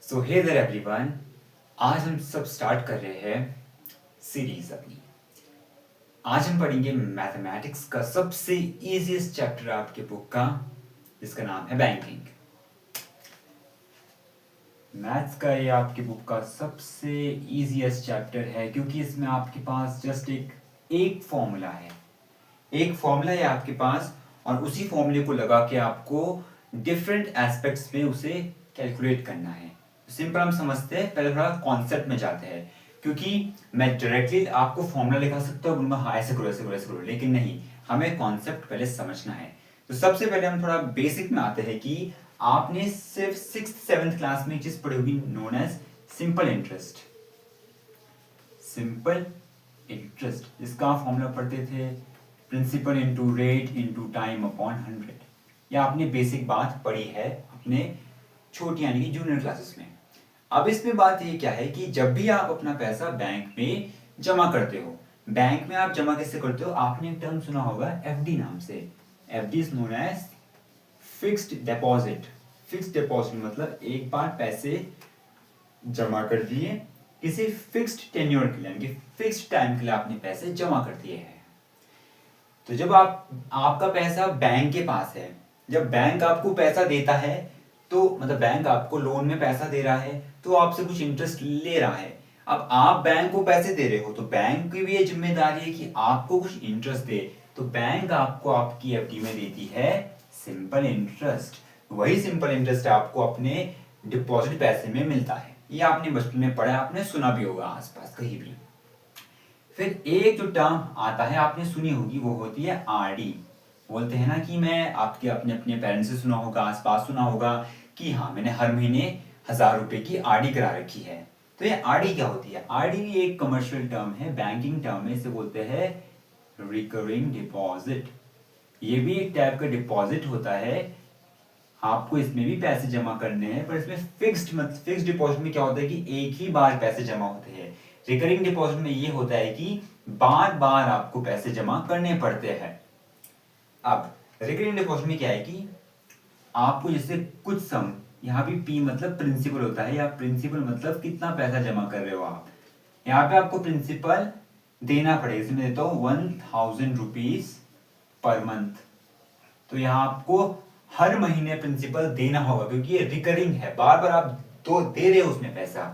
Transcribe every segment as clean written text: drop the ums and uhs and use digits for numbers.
So hey there everyone, आज हम सब स्टार्ट कर रहे हैं सीरीज अपनी। आज हम पढ़ेंगे मैथमेटिक्स का सबसे इजीएस्ट चैप्टर आपके बुक का, जिसका नाम है बैंकिंग। मैथ्स का ये आपकी बुक का सबसे इजीएस्ट चैप्टर है क्योंकि इसमें आपके पास जस्ट एक फॉर्मूला है। एक फॉर्मूला है आपके पास और उसी फॉर्मूले को लगा के आपको डिफरेंट एस्पेक्ट्स में उसे कैलकुलेट करना है। सिंपल हम समझते हैं, पहले थोड़ा कॉन्सेप्ट में जाते हैं क्योंकि मैं डायरेक्टली आपको फॉर्मूला लिखा सकता हूँ, बोलूँगा हाँ ऐसे करो ऐसे करो ऐसे करो, लेकिन नहीं, हमें कॉन्सेप्ट पहले समझना है। तो सबसे पहले हम थोड़ा बेसिक में आते हैं कि आपने सिर्फ 6th-7th क्लास में एक चीज पढ़ी होगी known as simple interest. Simple interest इसका फॉर्मूला पढ़ते थे, principal into rate into time upon 100। यह आपने बेसिक बात पढ़ी है अपने छोटी यानी कि जूनियर क्लासेस में। अब इसमें बात ये क्या है कि जब भी आप अपना पैसा बैंक में जमा करते हो, बैंक में आप जमा कैसे करते हो, आपने एक टर्म सुना होगा एफडी नाम से। FD is known as fixed deposit. Fixed deposit मतलब एक बार पैसे जमा कर दिए, किसी फिक्स्ड टेन्योर के लिए यानी कि फिक्स्ड टाइम के लिए आपने पैसे जमा कर दिए हैं। तो जब आपका पैसा बैंक के पास है, जब बैंक आपको पैसा देता है तो मतलब बैंक आपको लोन में पैसा दे रहा है तो आपसे कुछ इंटरेस्ट ले रहा है। अब आप बैंक को पैसे दे रहे हो तो बैंक की भी ये जिम्मेदारी है कि आपको कुछ इंटरेस्ट दे। तो बैंक आपको आपकी एफडी में देती है सिंपल इंटरेस्ट। वही सिंपल इंटरेस्ट आपको अपने डिपॉजिट पैसे में मिलता है। ये आपने बचपन में पढ़ा, आपने सुना भी होगा आसपास कहीं भी। फिर एक जो टर्म आता है आपने सुनी होगी, वो होती है आरडी। बोलते हैं ना कि मैं आपके अपने अपने पेरेंट्स से सुना होगा, आसपास सुना होगा कि हाँ मैंने हर महीने 1000 रुपए की आरडी करा रखी है। तो ये आरडी क्या होती है? आरडी भी एक कमर्शियल टर्म है, बैंकिंग टर्म है, इसे बोलते हैं रिकरिंग डिपॉजिट। ये भी एक टाइप का डिपॉजिट होता है, आपको इसमें भी पैसे जमा करने हैं, पर इसमें फिक्स्ड डिपॉजिट में क्या होता है कि एक ही बार पैसे जमा होते हैं। रिकरिंग डिपॉजिट में ये होता है कि बार बार आपको पैसे जमा करने पड़ते हैं। अब रिकरिंग डिपॉजिट में क्या है कि आपको जैसे कुछ सम, यहाँ भी पी मतलब प्रिंसिपल होता है, या प्रिंसिपल मतलब कितना पैसा जमा कर रहे हो आप। यहाँ पे आपको प्रिंसिपल देना पड़ेगा, इसमें देता हूँ 1000 रुपीज पर मंथ। तो यहाँ आपको हर महीने प्रिंसिपल देना होगा क्योंकि ये रिकरिंग है, बार बार आप तो दे रहे हो उसमें पैसा।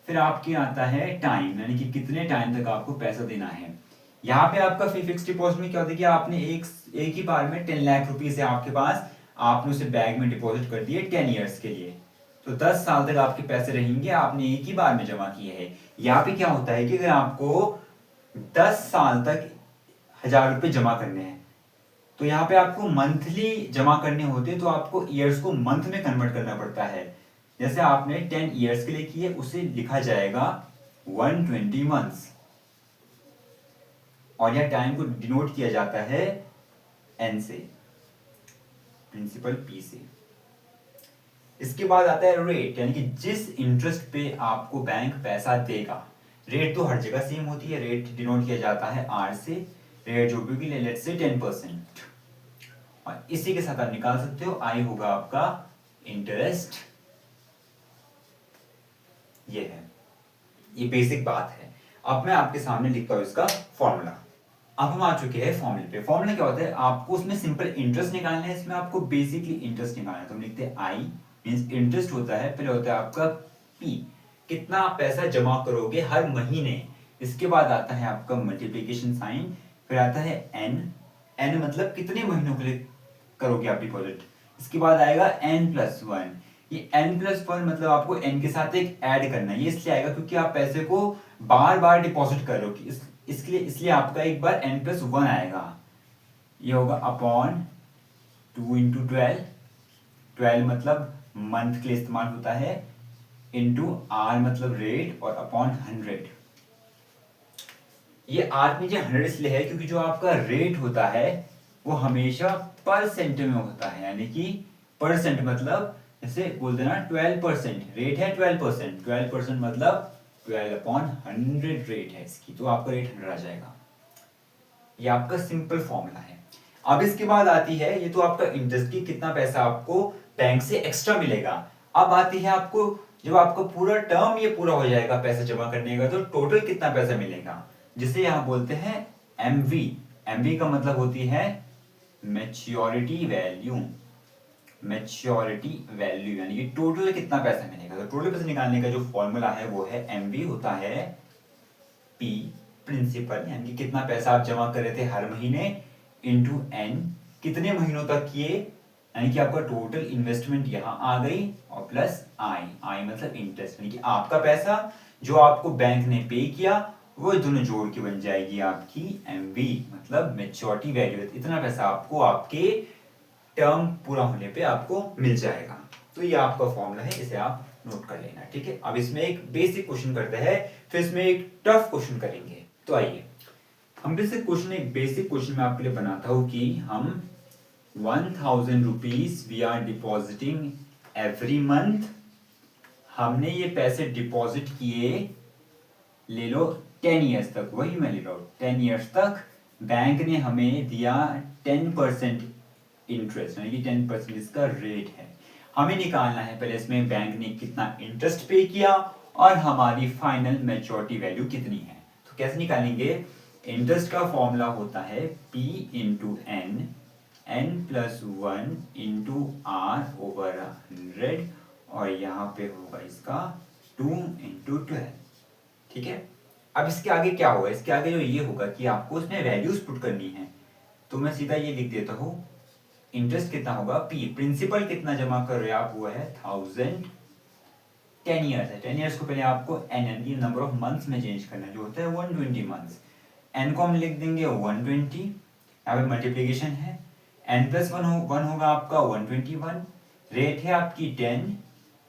फिर आपके आता है टाइम, यानी कि कितने टाइम तक आपको पैसा देना है। यहाँ पे आपका फिक्स्ड डिपॉजिट में क्या होता है कि आपने एक ही बार में 10 लाख रुपीस है आपके पास, आपने उसे बैग में डिपॉजिट कर दिए 10 ईयर्स के लिए। तो 10 साल तक आपके पैसे रहेंगे, आपने एक ही बार में जमा किए हैं। यहाँ पे क्या होता है कि अगर आपको 10 साल तक 1000 रुपए जमा करने हैं तो यहाँ पे आपको मंथली जमा करने होते हैं, तो आपको ईयर्स को मंथ में कन्वर्ट करना पड़ता है। जैसे आपने 10 ईयर्स के लिए किए, उसे लिखा जाएगा 120 मंथ्स, और यह टाइम को डिनोट किया जाता है एन से, प्रिंसिपल पी से। इसके बाद आता है रेट, यानी कि जिस इंटरेस्ट पे आपको बैंक पैसा देगा। रेट तो हर जगह सेम होती है, रेट डिनोट किया जाता है आर से। रेट जो भी लेट्स से 10%, और इसी के साथ आप निकाल सकते हो आई होगा आपका इंटरेस्ट। ये है, ये बेसिक बात है। अब मैं आपके सामने लिखता हूं इसका फॉर्मूला। अब हम आ चुके हैं फॉर्मूले पे। फॉर्मूला क्या होता है, आपको उसमें सिंपल इंटरेस्ट निकालना है, इसमें आपको बेसिकली इंटरेस्ट निकालना है। तो हम लिखते हैं आई मींस इंटरेस्ट होता है, पहले होता है आपका पी, कितना पैसा जमा करोगे हर महीने। इसके बाद आता है आपका मल्टीप्लीकेशन साइन, फिर आता है एन, एन मतलब कितने महीनों के लिए करोगे आप डिपॉजिट। इसके बाद आएगा n+1। ये n+1 मतलब आपको n के साथ एक ऐड करना है। ये इसलिए आएगा क्योंकि आप पैसे को बार बार डिपॉजिट कर रहे हो, इसलिए आपका एक बार n+1 आएगा। ये होगा अपॉन 2 × 12, 12 मतलब मंथ के लिए इस्तेमाल होता है, इंटू आर मतलब रेट, और अपॉन 100। ये आर में जो 100 इसलिए है क्योंकि जो आपका रेट होता है वो हमेशा परसेंट में होता है, यानी कि परसेंट मतलब जैसे बोलते हैं ना 12%, रेट है 12%, 12% मतलब 12/100 रेट है इसकी, तो आपका रेट 100 आ जाएगा। ये आपका सिंपल फॉर्मूला है। अब इसके बाद आती है, ये तो आपका इंटरेस्ट की कितना पैसा आपको बैंक से एक्स्ट्रा मिलेगा। अब आती है आपको जब आपका पूरा टर्म ये पूरा हो जाएगा पैसा जमा करने का, तो टोटल कितना पैसा मिलेगा, जिसे यहाँ बोलते हैं एमवी। एमवी का मतलब होती है मैच्योरिटी वैल्यू। मैच्योरिटी वैल्यू यानी कि टोटल कितना पैसा मिलेगा। तो टोटल पैसा निकालने का जो फॉर्मूला है वो है एमवी होता है पी प्रिंसिपल, यानी कि कितना पैसा आप जमा कर रहे थे हर महीने, इंटू एन, कितने महीनों तक किए, यानी कि आपका टोटल इन्वेस्टमेंट यहाँ आ गई, और प्लस आई, आई मतलब इंटरेस्ट, यानी कि आपका पैसा जो आपको बैंक ने पे किया वो दोनों जोड़ के बन जाएगी आपकी एमवी, मतलब मैच्योरिटी वैल्यू। इतना पैसा आपको आपके टर्म पूरा होने पे आपको मिल जाएगा। तो ये आपका फॉर्मूला है, इसे आप नोट कर लेना, ठीक है। अब इसमें एक बेसिक क्वेश्चन करते हैं, फिर इसमें एक टफ क्वेश्चन करेंगे। तो आइए हम बेसिक क्वेश्चन, एक बेसिक क्वेश्चन मैं आपके लिए बनाता हूं कि हम 1000 rupees we are depositing every month. हमने ये पैसे डिपॉजिट किए, ले लो 10 ईयर्स तक, वही मैं ले रहा हूं 10 ईयर्स तक। बैंक ने हमें दिया 10% इंटरेस्ट, यानी कि 10% इसका रेट है। हमें निकालना है पहले इसमें बैंक ने कितना इंटरेस्ट पे किया और हमारी फाइनल मैच्योरिटी वैल्यू कितनी है। तो कैसे निकालेंगे, इंटरेस्ट का फॉर्मूला होता है P into N, N plus 1 into R over 100, और यहाँ पे होगा इसका 2 इंटू 12, ठीक है। अब इसके आगे क्या होगा, इसके आगे जो ये होगा कि आपको इसमें वैल्यूज पुट करनी है। तो मैं सीधा ये लिख देता हूँ, इंटरेस्ट कितना होगा P, प्रिंसिपल कितना जमा कर रहे हो आप, वो है 1000, 10 ईयर्स है, 10 ईयर्स को पहले आपको एन, यानी नंबर ऑफ मंथ्स में चेंज करना है, जो होता है 120 मंथ्स। एन को हम लिख देंगे 120, यहाँ पे मल्टीप्लीकेशन है, एन प्लस वन होगा आपका 121, रेट है आपकी 10,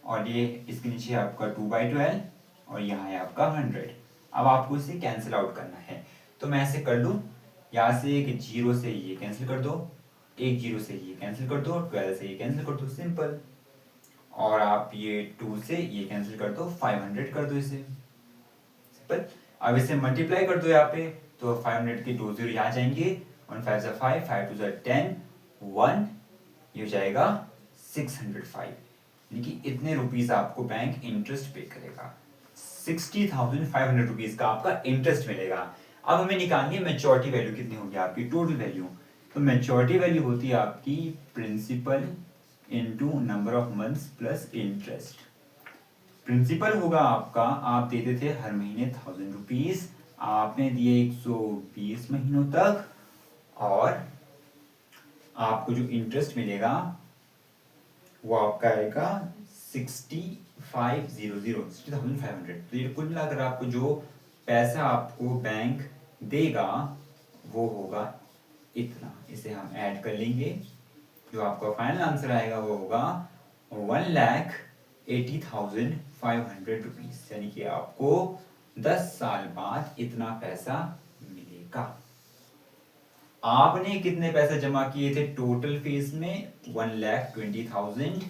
और ये इसके नीचे आपका 2/12, और यहाँ है आपका 100। अब आपको इसे कैंसिल आउट करना है, तो मैं ऐसे कर लूँ, यहाँ से एक जीरो से ये कैंसिल कर दो, एक जीरो से ये कैंसिल कर दो, 12 से ये कैंसिल कर दो, सिंपल। और आप ये 2 से ये कैंसिल कर दो, 500 कर दो इसे, सिंपल। अब इसे मल्टीप्लाई कर दो यहाँ पे, तो 500 के 2 जीरो यहाँ जाएंगे, 1 5 जा 5, 5 2 जा 10, 1, ये हो जाएगा 605, यानी कि इतने रुपीस आपको बैंक इंटरेस्ट पे करेगा। 60,500 रुपीज का आपका इंटरेस्ट मिलेगा। अब हमें निकालनी है मैच्योरिटी वैल्यू कितनी होगी आपकी, टोटल वैल्यू। तो मैच्योरिटी वैल्यू होती है आपकी principal into number of months plus interest. Principal होगा आपका, आप देते थे हर महीने 1000 रुपीज, आपने दिए 120 महीनों तक, और आपको जो इंटरेस्ट मिलेगा वो आपका आएगा 60,500। तो ये कुल मिलाकर आपको जो पैसा आपको बैंक देगा वो होगा इतना। इसे हम ऐड कर लेंगे, जो आपका फाइनल आंसर आएगा वो होगा 1,80,500 रुपीज, यानी कि आपको 10 साल बाद इतना पैसा मिलेगा। आपने कितने पैसे जमा किए थे टोटल फेज में, 1,20,000,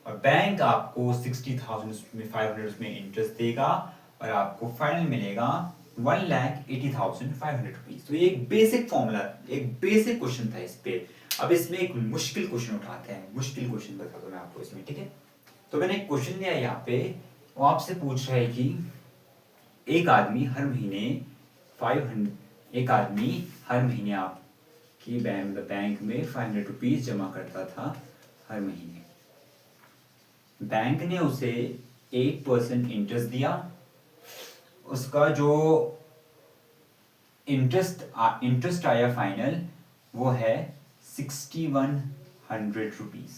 और बैंक आपको 60,500 उसमें इंटरेस्ट देगा, और आपको फाइनल मिलेगा 1,80,500 रुपीज। तो ये एक बेसिक फॉर्मूला, एक बेसिक क्वेश्चन था इस पे। अब इसमें एक मुश्किल क्वेश्चन उठाते हैं, मुश्किल क्वेश्चन बता दो मैं आपको इसमें, ठीक है। तो मैंने एक क्वेश्चन लिया यहाँ पे, वो आपसे पूछ रहा है कि एक आदमी हर महीने 500, एक आदमी हर महीने आपकी बैंक में 500 रुपीज जमा करता था हर महीने। बैंक ने उसे 8% इंटरेस्ट दिया, उसका जो इंटरेस्ट आया फाइनल वो है 6,100 रुपीज।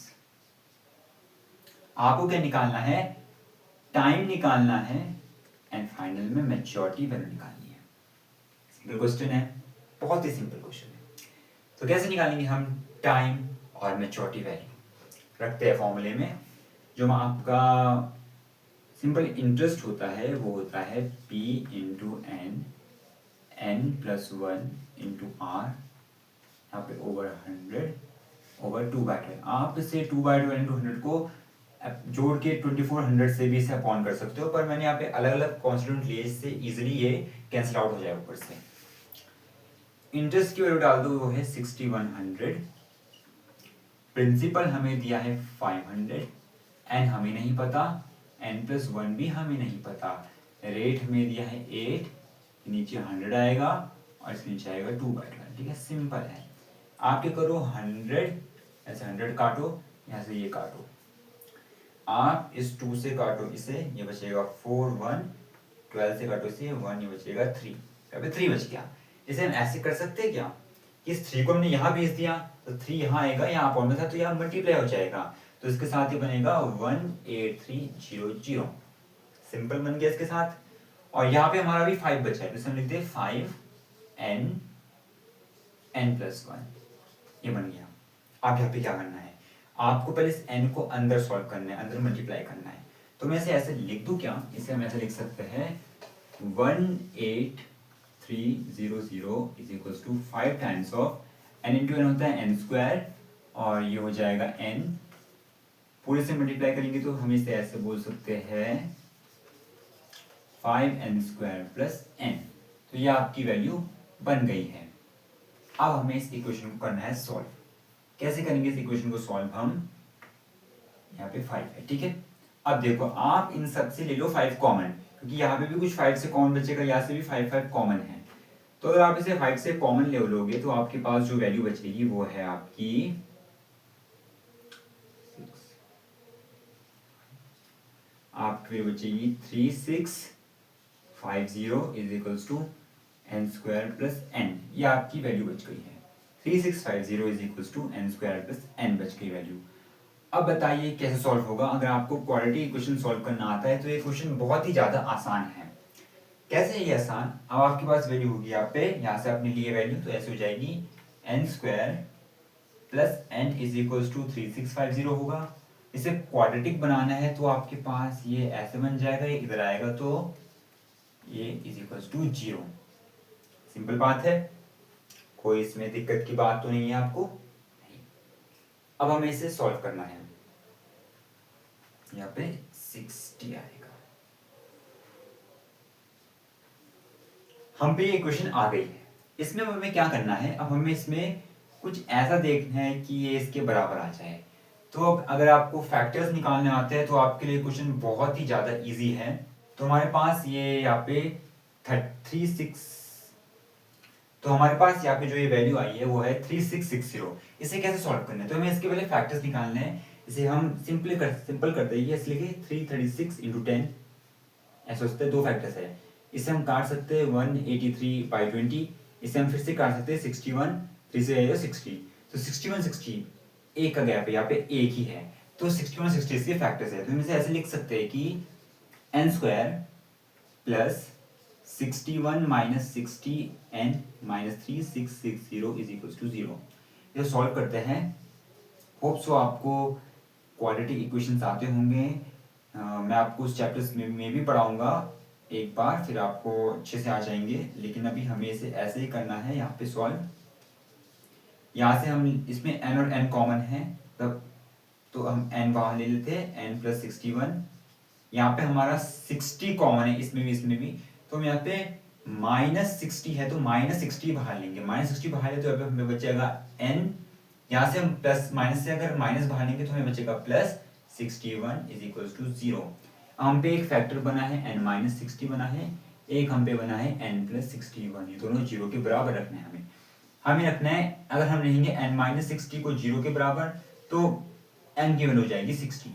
आपको क्या निकालना है, टाइम निकालना है, एंड फाइनल में मैच्योरिटी वैल्यू निकालनी है। सिंपल क्वेश्चन है, बहुत ही सिंपल क्वेश्चन है। तो कैसे निकालेंगे हम टाइम और मैच्योरिटी वैल्यू, रखते हैं फॉर्मूले में। जो आपका सिंपल इंटरेस्ट होता है वो होता है P into N, N plus 1 into R, यहाँ पे ओवर 100 ओवर 2/12। आप इसे 2/12 इंटू 100 को जोड़ के 2400 से भी इसे अपॉन कर सकते हो, पर मैंने यहाँ पे अलग अलग कॉन्स्टिट्यूंट लिए, इससे इजीली ये कैंसिल आउट हो जाए ऊपर से। इंटरेस्ट की वैल्यू डाल दो, वो है 6100, प्रिंसिपल हमें दिया है 500, एन हमें नहीं पता, n+1 भी हमें नहीं पता। रेट हमें दिया है 8, नीचे 100 आएगा और इसके नीचे आएगा 2/12। ठीक है, सिंपल है। आप क्या करो, 100 ऐसे 100 काटो, यहाँ से ये काटो, आप इस 2 से काटो इसे, ये बचेगा 4 1, 12 से काटो इसे 1, ये बचेगा 3, अभी 3 बच गया। इसे हम ऐसे कर सकते हैं क्या, इस 3 को हमने यहाँ भेज दिया तो 3 यहाँ आएगा, यहाँ अपॉन में था तो यहाँ मल्टीप्लाई हो जाएगा, तो इसके साथ ये बनेगा 18300, सिंपल बन गया इसके साथ। और यहाँ पे हमारा भी 5 बचा है, तो इसे हम लिखते हैं 5n n+1, ये बन गया। आप यहाँ पे क्या करना है, आपको पहले इस n को अंदर सॉल्व करना है, अंदर मल्टीप्लाई करना है। तो मैं इसे ऐसे लिख दूं क्या, इसे हम ऐसे लिख सकते हैं 18300 is equals to 5 times of n into n होता है n², और ये हो जाएगा n, पूरे से मल्टीप्लाई करेंगे तो हम इसे ऐसे बोल सकते हैं 5n² प्लस n। तो ये आपकी वैल्यू बन गई है। अब हमें इस इक्वेशन को करना है सॉल्व। कैसे करेंगे इस इक्वेशन को सॉल्व हम, यहाँ पे 5 है, ठीक है। अब देखो, आप इन सब से ले लो 5 कॉमन, क्योंकि यहाँ पे भी कुछ 5 से कॉमन बचेगा, यहाँ से भी 5 कॉमन है। तो अगर आप इसे 5 से कॉमन ले लोगे तो आपके पास जो वैल्यू बचेगी वो है आपकी 6, आपकी बचेगी 3650 is equals to n² plus n, ये आपकी वैल्यू बच गई है। 3650 is equals to n² plus n बच गई वैल्यू। अब बताइए कैसे सॉल्व होगा। अगर आपको क्वाड्रेटिक इक्वेशन सॉल्व करना आता है तो ये क्वेश्चन बहुत ही ज़्यादा आसान है। कैसे ये आसान, अब आपके पास वैल्यू होगी यहाँ पे, यहाँ से आपने लिए वैल्यू, तो ऐसे हो जाएगी n² plus n is equals to 3650 होगा। इसे क्वाड्रेटिक बनाना है तो आपके पास ये ऐसे बन जाएगा, ये इधर आएगा तो ये इज इक्वल्स टू 0। सिंपल बात है, कोई इसमें दिक्कत की बात तो नहीं है आपको, नहीं। अब हमें इसे सॉल्व करना है, यहाँ पे 60 आएगा। हम पे ये क्वेश्चन आ गई है। इसमें हमें क्या करना है, अब हमें इसमें कुछ ऐसा देखना है कि ये इसके बराबर आ जाए। तो अगर आपको फैक्टर्स निकालने आते हैं तो आपके लिए क्वेश्चन बहुत ही ज़्यादा इजी है। तो हमारे पास ये यहाँ पे 36, तो हमारे पास यहाँ पे जो ये वैल्यू आई है वो है 3660। इसे कैसे सॉल्व करना है, तो हमें इसके पहले फैक्टर्स निकालने हैं। इसे हम सिंपल कर देंगे, इसलिए 336 इंटू 10, ऐसे होते हैं, 2 फैक्टर्स है। इसे हम काट सकते हैं 183/20, इसे हम फिर से काट सकते हैं 61, 3 से आएगा 60, तो 61 60 एक का गैप है, यहाँ पे एक ही है, तो 61 60 इसके फैक्टर्स है। तो हम इसे ऐसे लिख सकते हैं कि n² plus 61 minus 60 n minus 3660 is equals to 0। ये सॉल्व करते हैं। होप सो आपको क्वाड्रेटिक इक्वेशंस आते होंगे। मैं आपको उस चैप्टर्स में भी पढ़ाऊंगा एक बार, फिर आपको अच्छे से आ जाएंगे। लेकिन अभी हमें इसे ऐसे ही करना है, यहाँ पे सॉल्व। यहाँ से हम, इसमें n और n कॉमन है, तब तो हम n वहाँ ले लेते हैं, n प्लस 61। यहाँ पे हमारा 60 कॉमन है, इसमें भी, तो हम यहाँ पे -60 है तो -60 बाहर लेंगे, -60 बाहर ले तो यहाँ पे हमें बचेगा n, यहाँ से हम प्लस माइनस से अगर माइनस बाहर लेंगे तो हमें बचेगा प्लस 61 इज इक्वल्स टू 0। हम पे एक फैक्टर बना है n-60 बना है, एक हम पे बना है n+61, ये दोनों 0 के बराबर रखने हैं हमें रखना है। अगर हम लेंगे n-60 को 0 के बराबर तो n की वैल्यू हो जाएगी 60।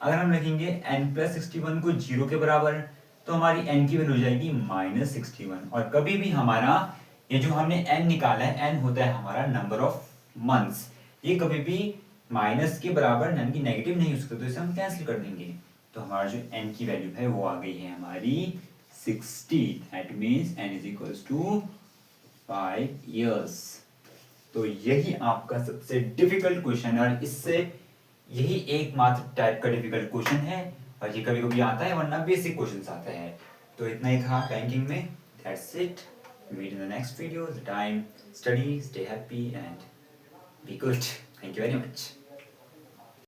अगर हम रखेंगे n+61 को 0 के बराबर तो हमारी n की वैल्यू हो जाएगी -61। और कभी भी हमारा ये जो हमने n निकाला है, n होता है हमारा नंबर ऑफ मंथ्स, ये कभी भी माइनस के बराबर यानी कि नेगेटिव नहीं हो सकता, तो इसे हम कैंसिल कर देंगे। तो हमारा जो n की वैल्यू है वो आ गई है हमारी 60। That means n is equals to 5 years। तो यही आपका सबसे डिफिकल्ट क्वेश्चन है, और इससे यही एकमात्र टाइप का डिफिकल्ट क्वेश्चन है, और ये कभी कभी आता है, वरना बेसिक क्वेश्चंस आते हैं। तो इतना ही था बैंकिंग में। That's it, meet in the next video. The time, study, stay happy and be good. Thank you very much.